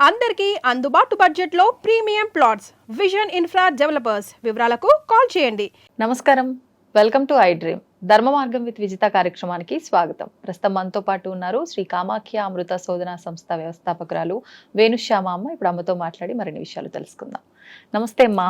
అందరికీ అందుబాటు బడ్జెట్లో premium plots vision infra developers. వివరాలకు కాల్ చేయండి. నమస్కారం, వెల్కమ్ టు ఐ డ్రీమ్. ధర్మ మార్గం విత్ విజిత కార్యక్రమానికి స్వాగతం. ప్రస్తుతం మనతో పాటు ఉన్నారు శ్రీ కామాఖ్య అమృత శోధన సంస్థ వ్యవస్థాపకురాలు వేణుశ్యామ అమ్మ. ఇప్పుడు అమ్మతో మాట్లాడి మరిన్ని విషయాలు తెలుసుకుందాం. నమస్తే అమ్మా.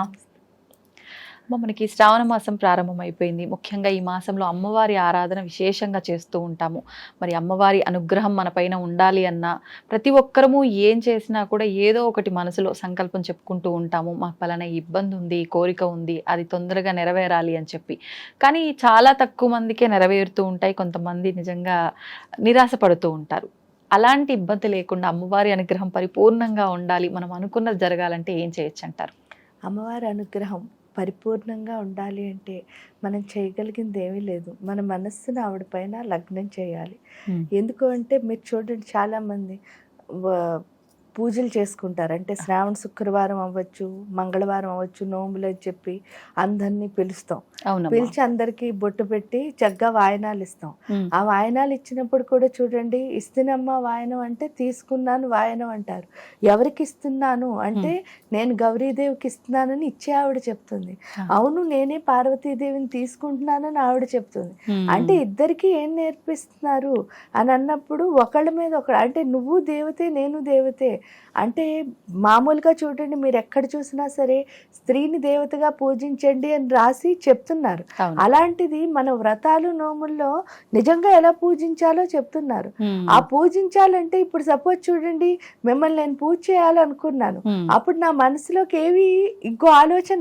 అమ్మ, మనకి శ్రావణ మాసం ప్రారంభమైపోయింది. ముఖ్యంగా ఈ మాసంలో అమ్మవారి ఆరాధన విశేషంగా చేస్తూ ఉంటాము. మరి అమ్మవారి అనుగ్రహం మన పైన ఉండాలి అన్నా, ప్రతి ఒక్కరము ఏం చేసినా కూడా ఏదో ఒకటి మనసులో సంకల్పం చెప్పుకుంటూ ఉంటాము. మాకు పలానా ఇబ్బంది ఉంది, కోరిక ఉంది, అది తొందరగా నెరవేరాలి అని చెప్పి. కానీ చాలా తక్కువ మందికే నెరవేరుతూ ఉంటాయి. కొంతమంది నిజంగా నిరాశపడుతూ ఉంటారు. అలాంటి ఇబ్బంది లేకుండా అమ్మవారి అనుగ్రహం పరిపూర్ణంగా ఉండాలి, మనం అనుకున్నది జరగాలంటే ఏం చేయొచ్చు అంటారు? అమ్మవారి అనుగ్రహం పరిపూర్ణంగా ఉండాలి అంటే మనం చేయగలిగింది ఏమీ లేదు. మన మనస్సును ఆవిడ పైన లగ్నం చేయాలి. ఎందుకు అంటే మీరు చూడండి, చాలామంది పూజలు చేసుకుంటారు. అంటే శ్రావణ శుక్రవారం అవ్వచ్చు, మంగళవారం అవ్వచ్చు, నోములు అని చెప్పి అందరినీ పిలుస్తాం. పిలిచి అందరికీ బొట్టు పెట్టి చక్కగా వాయనాలు ఇస్తాం. ఆ వాయనాలు ఇచ్చినప్పుడు కూడా చూడండి, ఇస్తున్నమ్మా వాయనం అంటే తీసుకున్నాను వాయనం అంటారు. ఎవరికి ఇస్తున్నాను అంటే నేను గౌరీదేవికి ఇస్తున్నానని ఇచ్చే ఆవిడ చెప్తుంది. అవును, నేనే పార్వతీదేవిని తీసుకుంటున్నానని ఆవిడ చెప్తుంది. అంటే ఇద్దరికి ఏం నేర్పిస్తున్నారు అని అన్నప్పుడు ఒకళ్ళ మీద ఒకళ్ళు, అంటే నువ్వు దేవతే నేను దేవతే. అంటే మామూలుగా చూడండి, మీరు ఎక్కడ చూసినా సరే స్త్రీని దేవతగా పూజించండి అని రాసి చెప్తున్నారు. అలాంటిది మన వ్రతాలు నోముల్లో నిజంగా ఎలా పూజించాలో చెప్తున్నారు. ఆ పూజించాలంటే ఇప్పుడు సపోజ్ చూడండి, మిమ్మల్ని నేను పూజ చేయాలనుకున్నాను, అప్పుడు నా మనసులోకి ఏవి ఇంకో ఆలోచన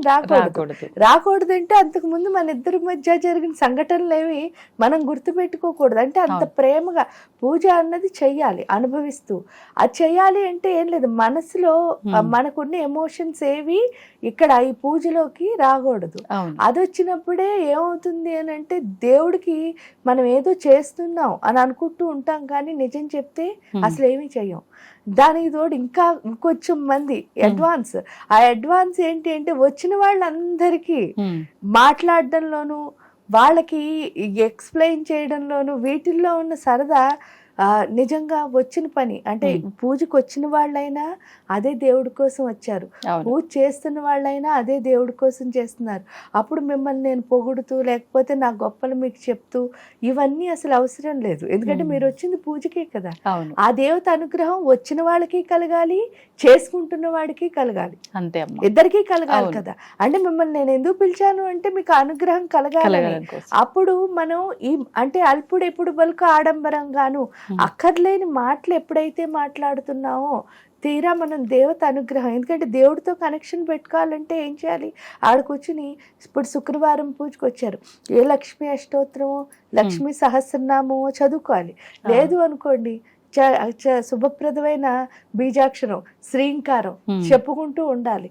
రాకూడదంటే అంతకు ముందు మన ఇద్దరి మధ్య జరిగిన సంఘటనలు ఏవి మనం గుర్తుపెట్టుకోకూడదు. అంటే అంత ప్రేమగా పూజ అన్నది చెయ్యాలి, అనుభవిస్తూ. అది చెయ్యాలి అంటే ఏం లేదు, మనసులో మనకున్న ఎమోషన్స్ ఏవి ఇక్కడ ఈ పూజలోకి రాకూడదు. అది వచ్చినప్పుడే ఏమవుతుంది అని అంటే దేవుడికి మనం ఏదో చేస్తున్నాం అని అనుకుంటూ ఉంటాం, కానీ నిజం చెప్తే అసలు ఏమీ చెయ్యం. దానికి తోడు ఇంకా ఇంకొంచెం మంది అడ్వాన్స్. ఆ అడ్వాన్స్ ఏంటి అంటే వచ్చిన వాళ్ళందరికీ మాట్లాడడంలోనూ వాళ్ళకి ఎక్స్ప్లెయిన్ చేయడంలోనూ వీటిల్లో ఉన్న సరదా నిజంగా వచ్చిన పని. అంటే పూజకు వచ్చిన వాళ్ళైనా అదే దేవుడి కోసం వచ్చారు, పూజ చేస్తున్న వాళ్ళైనా అదే దేవుడి కోసం చేస్తున్నారు. అప్పుడు మిమ్మల్ని నేను పొగుడుతూ లేకపోతే నా గొప్పలు మీకు చెప్తూ ఇవన్నీ అసలు అవసరం లేదు. ఎందుకంటే మీరు వచ్చింది పూజకే కదా. ఆ దేవత అనుగ్రహం వచ్చిన వాళ్ళకి కలగాలి, చేసుకుంటున్న వాడికి కలగాలి, అంతే, ఇద్దరికీ కలగాలి కదా. అంటే మిమ్మల్ని నేను ఎందుకు పిలిచాను అంటే మీకు అనుగ్రహం కలగాలి. అప్పుడు మనం ఈ అంటే అల్పుడు ఎప్పుడు బలుకు ఆడంబరంగాను అక్కర్లేని మాటలు ఎప్పుడైతే మాట్లాడుతున్నామో తీరా మనం దేవత అనుగ్రహం. ఎందుకంటే దేవుడితో కనెక్షన్ పెట్టుకోవాలంటే ఏం చేయాలి, ఆడకూర్చుని ఇప్పుడు శుక్రవారం పూజకు వచ్చారు, ఏ లక్ష్మీ అష్టోత్తరమో లక్ష్మీ సహస్రనామమో చదువుకోవాలి. లేదు అనుకోండి, శుభప్రదమైన బీజాక్షరం శ్రీంకారం చెప్పుకుంటూ ఉండాలి.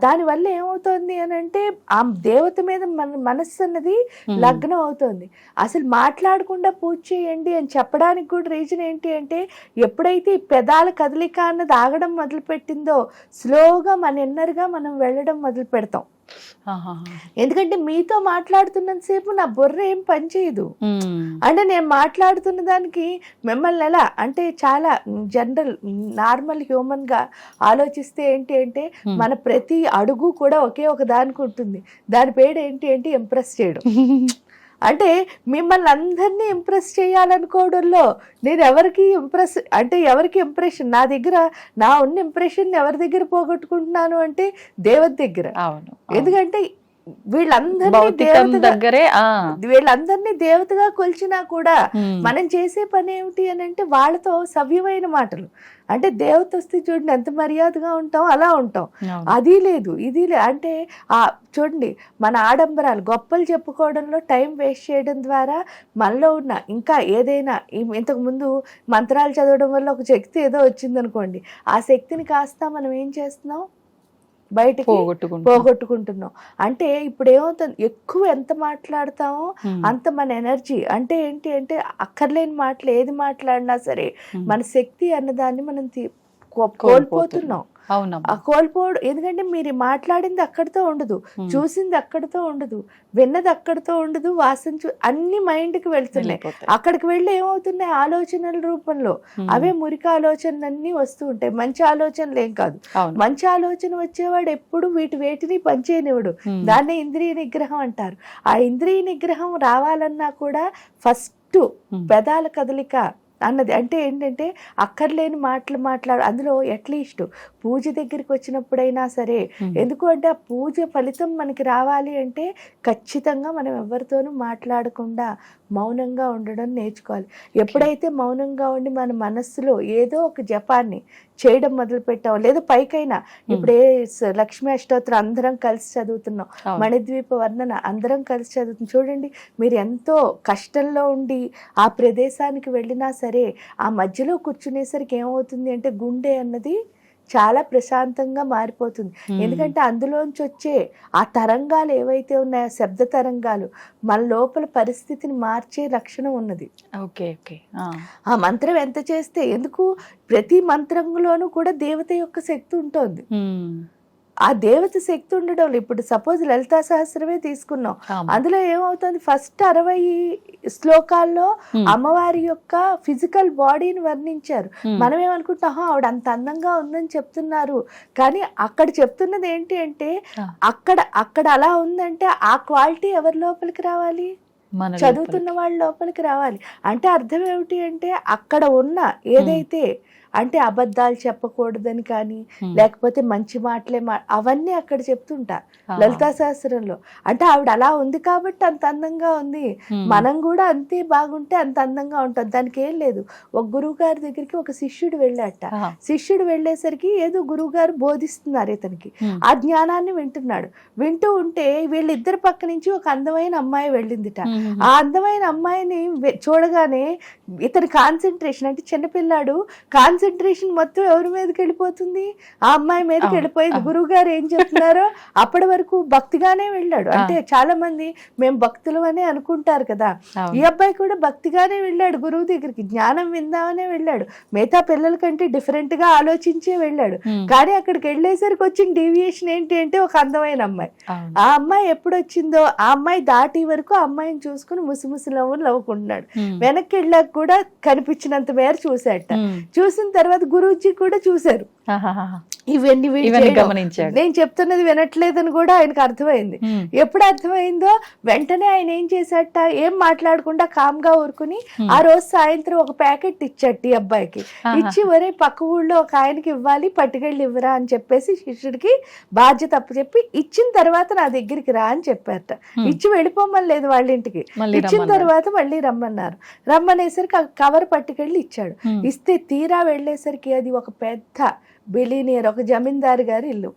దానివల్ల ఏమవుతుంది అని అంటే ఆ దేవత మీద మన మనస్సు అన్నది లగ్నం అవుతుంది. అసలు మాట్లాడకుండా పూజ చేయండి అని చెప్పడానికి కూడా రీజన్ ఏంటి అంటే, ఎప్పుడైతే ఈ పెదాల కదలిక అన్నది ఆగడం మొదలు పెట్టిందో స్లోగా మన ఇన్నర్గా మనం వెళ్ళడం మొదలు పెడతాం. ఎందుకంటే మీతో మాట్లాడుతున్నంతసేపు నా బుర్ర ఏం పని చేయదు. అంటే నేను మాట్లాడుతున్న దానికి మిమ్మల్ని ఎలా అంటే చాలా జనరల్ నార్మల్ హ్యూమన్ గా ఆలోచిస్తే ఏంటి అంటే మన ప్రతి అడుగు కూడా ఒకే ఒక దానికి ఉంటుంది. దాని పేరు ఏంటి అంటే ఇంప్రెస్ చేయడం. అంటే మిమ్మల్ని అందరినీ ఇంప్రెస్ చేయాలనుకోవడంలో నేను ఎవరికి ఇంప్రెస్ అంటే ఎవరికి ఇంప్రెషన్, నా దగ్గర నా ఉన్న ఇంప్రెషన్ ఎవరి దగ్గర పోగొట్టుకుంటున్నాను అంటే దేవత దగ్గర. ఎందుకంటే వీళ్ళందరినీ దేవతగా కొలిచినా కూడా మనం చేసే పని ఏమిటి అని అంటే వాళ్ళతో సవ్యమైన మాటలు. అంటే దేవత వస్తే చూడండి ఎంత మర్యాదగా ఉంటాం, అలా ఉంటాం. అది లేదు ఇది లేదు. అంటే చూడండి, మన ఆడంబరాలు గొప్పలు చెప్పుకోవడంలో టైం వేస్ట్ చేయడం ద్వారా మనలో ఉన్న ఇంకా ఏదైనా ఇంతకు ముందు మంత్రాలు చదవడం వల్ల ఒక శక్తి ఏదో వచ్చిందనుకోండి, ఆ శక్తిని కాస్త మనం ఏం చేస్తున్నాం, బయటకి పోగొట్టుకుంటున్నాం. అంటే ఇప్పుడు ఏమవుతుంది, ఎక్కువ ఎంత మాట్లాడతామో అంత మన ఎనర్జీ అంటే ఏంటి అంటే అక్కర్లేని మాటలు ఏది మాట్లాడినా సరే మన శక్తి అన్నదాన్ని మనం కోల్పోతున్నాం. అవునమ్మా. కోల్పోవడం. ఎందుకంటే మీరు మాట్లాడింది అక్కడితో ఉండదు, చూసింది అక్కడితో ఉండదు, విన్నది అక్కడితో ఉండదు, వాసన అన్ని మైండ్కి వెళ్తున్నాయి. అక్కడికి వెళ్ళి ఏమవుతున్నాయి, ఆలోచనల రూపంలో అవే మురికి ఆలోచనలన్నీ వస్తూ ఉంటాయి. మంచి ఆలోచనలు ఏం కాదు. మంచి ఆలోచన వచ్చేవాడు ఎప్పుడు వేటిని పనిచేయనివాడు. దాన్నే ఇంద్రియ నిగ్రహం అంటారు. ఆ ఇంద్రియ నిగ్రహం రావాలన్నా కూడా ఫస్ట్ పెదాల కదలిక అన్నది. అంటే ఏంటంటే అక్కర్లేని మాట్లాడు. అందులో అట్లీస్ట్ పూజ దగ్గరికి వచ్చినప్పుడైనా సరే, ఎందుకు అంటే ఆ పూజ ఫలితం మనకి రావాలి అంటే ఖచ్చితంగా మనం ఎవరితోనూ మాట్లాడకుండా మౌనంగా ఉండడం నేర్చుకోవాలి. ఎప్పుడైతే మౌనంగా ఉండి మన మనస్సులో ఏదో ఒక జపాన్ని చేయడం మొదలు పెట్టాం, లేదా పైకైనా ఇప్పుడు లక్ష్మీ అష్టోత్తరం అందరం కలిసి చదువుతున్నాం, మణిద్వీప వర్ణన అందరం కలిసి చదువుతున్నాం. చూడండి, మీరు ఎంతో కష్టంలో ఉండి ఆ ప్రదేశానికి వెళ్ళినా సరే ఆ మధ్యలో కూర్చునేసరికి ఏమవుతుంది అంటే గుండె అన్నది చాలా ప్రశాంతంగా మారిపోతుంది. ఎందుకంటే అందులోంచి వచ్చే ఆ తరంగాలు ఏవైతే ఉన్నాయో, శబ్ద తరంగాలు, మన లోపల పరిస్థితిని మార్చే లక్షణం ఉన్నది. ఆ మంత్రం ఎంత చేస్తే, ఎందుకు ప్రతి మంత్రంలోనూ కూడా దేవత యొక్క శక్తి ఉంటుంది. ఆ దేవత శక్తి ఉండడం. ఇప్పుడు సపోజ్ లలితా సహస్రమే తీసుకున్నాం, అందులో ఏమవుతుంది, ఫస్ట్ 60 శ్లోకాల్లో అమ్మవారి యొక్క ఫిజికల్ బాడీని వర్ణించారు. మనం ఏమనుకుంటాం, ఆవిడ అంత అందంగా ఉందని చెప్తున్నారు, కానీ అక్కడ చెప్తున్నది ఏంటి అంటే అక్కడ అలా ఉందంటే ఆ క్వాలిటీ ఎవరి లోపలికి రావాలి, చదువుతున్న వాళ్ళ లోపలికి రావాలి. అంటే అర్థం ఏమిటి అంటే అక్కడ ఉన్న ఏదైతే అంటే అబద్ధాలు చెప్పకూడదని కానీ, లేకపోతే మంచి మాటలే అవన్నీ అక్కడ చెప్తుంటా లలితా సహస్రంలో. అంటే ఆవిడ అలా ఉంది కాబట్టి అంత అందంగా ఉంది, మనం కూడా అంతే బాగుంటే అంత అందంగా ఉంటుంది. దానికి ఏం లేదు. ఒక గురువు గారి దగ్గరికి ఒక శిష్యుడు వెళ్ళాట. శిష్యుడు వెళ్ళేసరికి ఏదో గురువు గారు బోధిస్తున్నారు ఇతనికి, ఆ జ్ఞానాన్ని వింటూ ఉంటే వీళ్ళిద్దరి పక్క నుంచి ఒక అందమైన అమ్మాయి వెళ్ళిందిట. ఆ అందమైన అమ్మాయిని చూడగానే ఇతని కాన్సన్ట్రేషన్, అంటే చిన్నపిల్లాడు కాన్సన్ట్రేషన్ మొత్తం ఎవరి మీదకి వెళ్ళిపోతుంది, ఆ అమ్మాయి మీదకి వెళ్ళిపోయింది. గురువు గారు ఏం చెప్తున్నారో అప్పటి వరకు భక్తిగానే వెళ్ళాడు. అంటే చాలా మంది మేము భక్తులు అని అనుకుంటారు కదా, ఈ అబ్బాయి కూడా భక్తిగానే వెళ్ళాడు గురువు దగ్గరికి, జ్ఞానం విందామనే వెళ్ళాడు, మిగతా పిల్లల కంటే డిఫరెంట్ గా ఆలోచించే వెళ్ళాడు. కానీ అక్కడికి వెళ్ళేసరికి వచ్చిన డీవియేషన్ ఏంటి అంటే ఒక అందమైన అమ్మాయి. ఆ అమ్మాయి ఎప్పుడు వచ్చిందో ఆ అమ్మాయి దాటి వరకు ఆ అమ్మాయిని చూసుకుని ముసిముసి నవ్వులు నవ్వుకుంటున్నాడు. వెనక్కి వెళ్ళాక కూడా కనిపించినంత మేర చూశాట. చూసిన తర్వాత గురూజీ కూడా చూశారు, ఇవన్నీ గమనించాడు. నేను చెప్తున్నది వినట్లేదని కూడా ఆయనకు అర్థమైంది. ఎప్పుడు అర్థమైందో వెంటనే ఆయన ఏం చేశాట, ఏం మాట్లాడకుండా కామ్ గా ఊరుకుని ఆ రోజు సాయంత్రం ఒక ప్యాకెట్ ఇచ్చాడు ఈ అబ్బాయికి. ఇచ్చి ఒరే పక్క ఊళ్ళో ఒక ఆయనకి ఇవ్వాలి, పట్టుకెళ్ళి ఇవ్వరా అని చెప్పేసి శిష్యుడికి బాధ్యత అప్పచెప్పి ఇచ్చిన తర్వాత నా దగ్గరికి రా అని చెప్పారట. ఇచ్చి వెళ్ళిపోమని లేదు వాళ్ళ ఇంటికి. ఇచ్చిన తర్వాత మళ్ళీ రమ్మన్నారు. రమ్మనేసరికి ఆ కవర్ పట్టుకెళ్ళి ఇచ్చాడు. ఇస్తే తీరా వెళ్ళేసరికి అది ఒక పెద్ద బిలీనియర్, ఒక జమీందారు గారి ఇల్లు.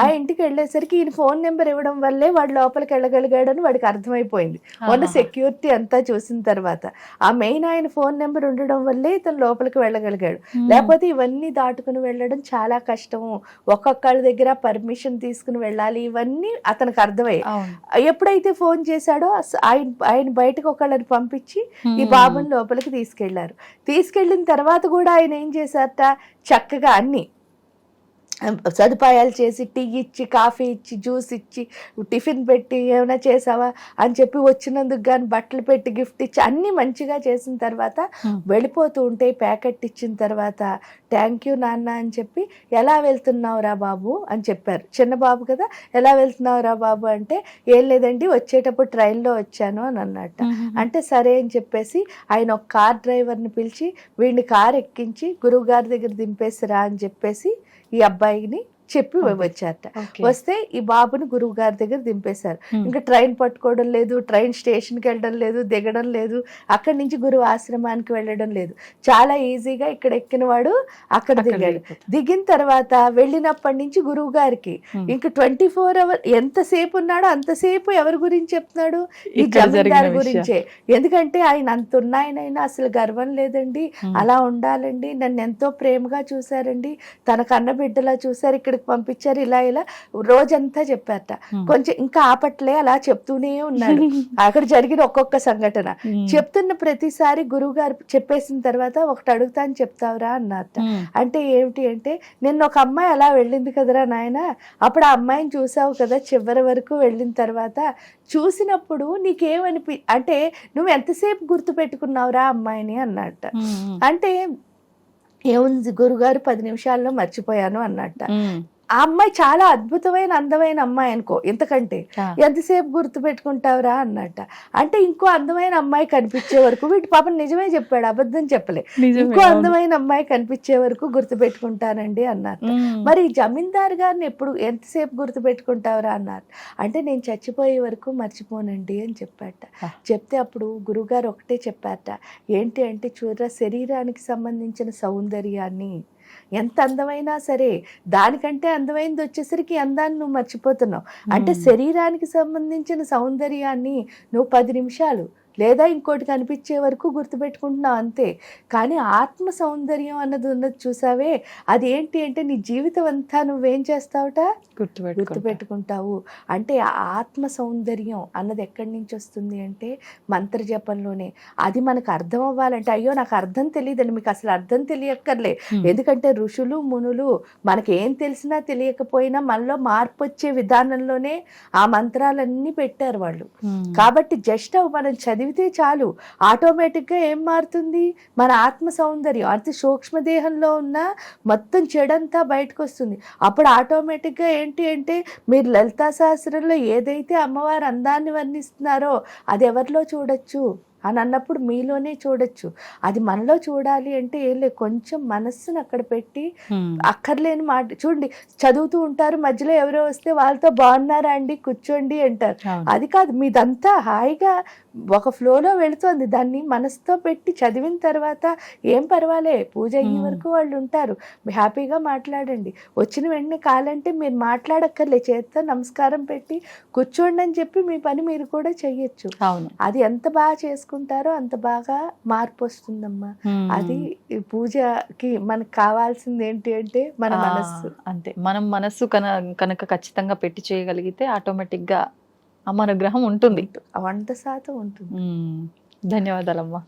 ఆ ఇంటికి వెళ్ళేసరికి ఈయన ఫోన్ నెంబర్ ఇవ్వడం వల్లే వాడు లోపలికి వెళ్ళగలిగాడని వాడికి అర్థమైపోయింది. మొన్న సెక్యూరిటీ అంతా చూసిన తర్వాత ఆ మెయిన్ ఆయన ఫోన్ నెంబర్ ఉండడం వల్లే ఇతను లోపలికి వెళ్ళగలిగాడు. లేకపోతే ఇవన్నీ దాటుకుని వెళ్ళడం చాలా కష్టము, ఒక్కొక్కళ్ళ దగ్గర పర్మిషన్ తీసుకుని వెళ్ళాలి, ఇవన్నీ అతనికి అర్థమయ్యాయి. ఎప్పుడైతే ఫోన్ చేశాడో ఆయన బయటకు ఒకళ్ళని పంపించి ఈ బాబుని లోపలికి తీసుకెళ్లారు. తీసుకెళ్లిన తర్వాత కూడా ఆయన ఏం చేశారట, చక్కగా అన్ని సదుపాయాలు చేసి టీ ఇచ్చి, కాఫీ ఇచ్చి, జ్యూస్ ఇచ్చి, టిఫిన్ పెట్టి ఏమైనా చేసావా అని చెప్పి వచ్చినందుకు కానీ బట్టలు పెట్టి గిఫ్ట్ ఇచ్చి అన్ని మంచిగా చేసిన తర్వాత వెళ్ళిపోతూ ఉంటే ప్యాకెట్ ఇచ్చిన తర్వాత థ్యాంక్ యూ నాన్న అని చెప్పి, ఎలా వెళ్తున్నావురా బాబు అని చెప్పారు. చిన్న బాబు కదా, ఎలా వెళ్తున్నావురా బాబు అంటే ఏం లేదండి వచ్చేటప్పుడు ట్రైన్లో వచ్చాను అని అన్నట్ట. అంటే సరే అని చెప్పేసి ఆయన ఒక కార్ డ్రైవర్ని పిలిచి వీడిని కార్ ఎక్కించి గురువు గారి దగ్గర దింపేసిరా అని చెప్పేసి ఈ అబ్బాయిని చెప్పి వచ్చారట. వస్తే ఈ బాబుని గురువు గారి దగ్గర దింపేశారు. ఇంకా ట్రైన్ పట్టుకోవడం లేదు, ట్రైన్ స్టేషన్కి వెళ్ళడం లేదు, దిగడం లేదు, అక్కడి నుంచి గురువు ఆశ్రమానికి వెళ్ళడం లేదు. చాలా ఈజీగా ఇక్కడ ఎక్కిన వాడు అక్కడ దిగాడు. దిగిన తర్వాత వెళ్ళినప్పటి నుంచి గురువు గారికి ఇంకా 24 hours ఎంతసేపు ఉన్నాడో అంతసేపు ఎవరి గురించి చెప్తున్నాడు, ఈ జమీందారు గురించే. ఎందుకంటే ఆయన అంత ఉన్నాయనైనా అసలు గర్వం లేదండి, అలా ఉండాలండి, నన్ను ఎంతో ప్రేమగా చూశారండి, తన కన్న బిడ్డలా చూశారు, ఇక్కడ ఇక్కడికి పంపించారు, ఇలా ఇలా రోజంతా చెప్పారట. కొంచెం ఇంకా ఆపట్లే, అలా చెప్తూనే ఉన్నాడు. అక్కడ జరిగిన ఒక్కొక్క సంఘటన చెప్తున్న ప్రతిసారి గురువు గారు చెప్పేసిన తర్వాత ఒకటి అడుగుతాను చెప్తావురా అన్నారట. అంటే ఏమిటి అంటే, నిన్న ఒక అమ్మాయి అలా వెళ్ళింది కదరా నాయన, అప్పుడు ఆ అమ్మాయిని చూసావు కదా చివరి వరకు వెళ్ళిన తర్వాత, చూసినప్పుడు అంటే నువ్వు ఎంతసేపు గుర్తు పెట్టుకున్నావురా అమ్మాయిని అన్నట్ట. అంటే ఏముంది గురుగారు 10 నిమిషాల్లో మర్చిపోయాను అన్నట్ట. ఆ అమ్మాయి చాలా అద్భుతమైన అందమైన అమ్మాయి అనుకో, ఎంతకంటే ఎంతసేపు గుర్తు పెట్టుకుంటావురా అన్నట్ట. అంటే ఇంకో అందమైన అమ్మాయి కనిపించే వరకు, వీటి పాపం నిజమే చెప్పాడు, అబద్ధం చెప్పలే, ఇంకో అందమైన అమ్మాయి కనిపించే వరకు గుర్తు పెట్టుకుంటానండి అన్నారు. మరి జమీందారు గారిని ఎంతసేపు గుర్తు పెట్టుకుంటావురా అన్నారు. అంటే నేను చచ్చిపోయే వరకు మర్చిపోనండి అని చెప్పాట. చెప్తే అప్పుడు గురువుగారు ఒకటే చెప్పారట, ఏంటి అంటే చూడరా, శరీరానికి సంబంధించిన సౌందర్యాన్ని ఎంత అందమైనా సరే దానికంటే అందమైనది వచ్చేసరికి అందాన్ని నువ్వు మర్చిపోతున్నావు. అంటే శరీరానికి సంబంధించిన సౌందర్యాన్ని నువ్వు 10 నిమిషాలు లేదా ఇంకోటి కనిపించే వరకు గుర్తుపెట్టుకుంటున్నావు అంతే. కానీ ఆత్మ సౌందర్యం అన్నది ఉన్నది చూసావే, అది ఏంటి అంటే నీ జీవితం అంతా నువ్వేం చేస్తావుట, గుర్తుపెట్టుకుంటావు. అంటే ఆ ఆత్మ సౌందర్యం అన్నది ఎక్కడి నుంచి వస్తుంది అంటే మంత్ర జపంలోనే. అది మనకు అర్థం అవ్వాలంటే, అయ్యో నాకు అర్థం తెలియదండి, మీకు అసలు అర్థం తెలియక్కర్లే. ఎందుకంటే ఋషులు మునులు మనకేం తెలిసినా తెలియకపోయినా మనలో మార్పు వచ్చే విధానంలోనే ఆ మంత్రాలన్నీ పెట్టారు వాళ్ళు. కాబట్టి జస్ట్ మనం చదివితే చాలు, ఆటోమేటిక్గా ఏం మారుతుంది, మన ఆత్మ సౌందర్యం అంటే సూక్ష్మదేహంలో ఉన్న మొత్తం చెడంతా బయటకు వస్తుంది. అప్పుడు ఆటోమేటిక్గా ఏంటి అంటే, మీరు లలితా సహస్రంలో ఏదైతే అమ్మవారు అందాన్ని వర్ణిస్తున్నారో అది ఎవరిలో చూడొచ్చు అని అన్నప్పుడు మీలోనే చూడొచ్చు. అది మనలో చూడాలి అంటే ఏం లేదు, కొంచెం మనస్సును అక్కడ పెట్టి, అక్కర్లేని మాట చూడండి, చదువుతూ ఉంటారు, మధ్యలో ఎవరో వస్తే వాళ్ళతో బాగున్నారా అండి కూర్చోండి అంటారు. అది కాదు, మీదంతా హాయిగా ఒక ఫ్లోలో వెళుతోంది, దాన్ని మనసుతో పెట్టి చదివిన తర్వాత ఏం పర్వాలే, పూజ అయ్యే వరకు వాళ్ళు ఉంటారు, హ్యాపీగా మాట్లాడండి. వచ్చిన వెంటనే కాలంటే మీరు మాట్లాడక్కర్లే, చేత్తో నమస్కారం పెట్టి కూర్చోండి అని చెప్పి మీ పని మీరు కూడా చెయ్యొచ్చు. అది ఎంత బాగా చేసుకుంటారో అంత బాగా మార్పు వస్తుందమ్మా. అది పూజకి మనకు కావాల్సింది ఏంటి అంటే మన మనస్సు. అంతే, మనం మనస్సు కనుక ఖచ్చితంగా పెట్టి చేయగలిగితే ఆటోమేటిక్ గా మన గ్రహం ఉంటుంది, 100% ఉంటుంది. ధన్యవాదాలమ్మా.